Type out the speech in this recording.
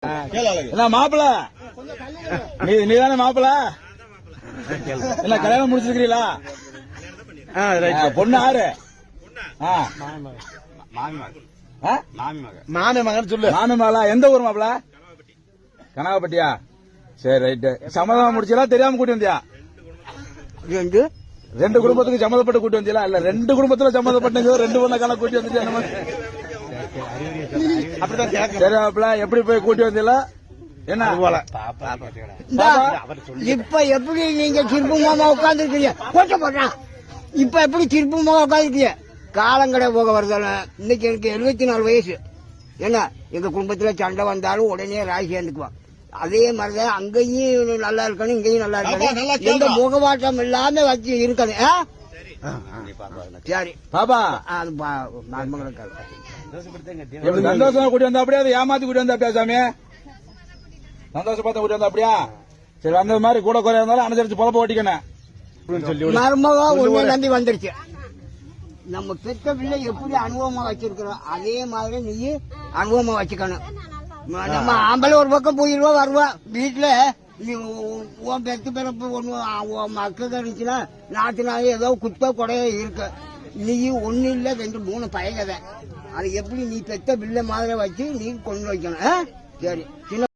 என்ன மாப்பிள நீதானே மாப்பிள இல்ல கல்யாணம் முடிச்சிருக்கீங்களா? பொண்ணு ஆறு மாமி மகன் சொல்லு. மாமி மகளா? எந்த ஊர் மாப்பிள? கனகாப்பட்டியா? சரி ரைட்டு. சம்மதம் முடிச்சா தெரியாம கூட்டி வந்தியா? ரெண்டு குடும்பத்துக்கு சம்மதப்பட்டு கூட்டி வந்தீங்களா? இல்ல ரெண்டு குடும்பத்துல சம்மதப்பட்டு ரெண்டு பொண்ணை கணக்கு கூட்டி வந்துட்டியா? சரி மாப்பிள எப்படி போய் கூட்டி வந்தீங்களா? என்ன இப்ப எப்படி நீங்க திருப்பு மாமா உட்கார்ந்து இருக்கீங்க? போட்ட போட்டான். இப்ப எப்படி திருப்பு மாமா உட்காந்துருக்கீங்க? காலங்கடை போக வருதான. இன்னைக்கு எனக்கு 74 வயசு. என்ன எங்க குடும்பத்துல சண்டை வந்தாலும் உடனே ராய் சேர்ந்துக்குவான். அதே மாதிரிதான் அங்கேயும் நல்லா இருக்கணும், இங்கேயும் நல்லா இருக்கணும். எந்த முகவாட்டம் இல்லாம வச்சு இருக்கணும். சரி பாப்பா சந்தோஷமா கூட்டி வந்தா அப்படியே அதை ஏமாத்தி கூட்டி வந்தா அப்படியா சாமி? சந்தோஷப்பட்ட கூட்டி வந்தா அப்படியா? சரி அந்த மாதிரி கூட குறையா இருந்தாலும் அனுசரிச்சு பொழப்ப ஓட்டிக்கணும். மருமகா உன்னை நம்பி வந்துருச்சு. நம்ம பெற்ற பிள்ளை எப்படி அனுபவமா வச்சிருக்கிறோம் அதே மாதிரி நீ அனுபவமா வச்சுக்கணும். நம்ம ஆம்பளை ஒரு பக்கம் போயிருவா வருவா. வீட்டுல நீ உன் பெத்து பிறப்பு ஒண்ணு மக்கள் இருந்துச்சுன்னா நாத்து நாள் ஏதோ குப்பை கொடையா இருக்கு. நீ ஒண்ணு இல்ல 2 3 பயகதை. அது எப்படி நீ பெத்த பிள்ளை மாதிரி வச்சு நீ கொண்டு வைக்கணும். சரி சின்ன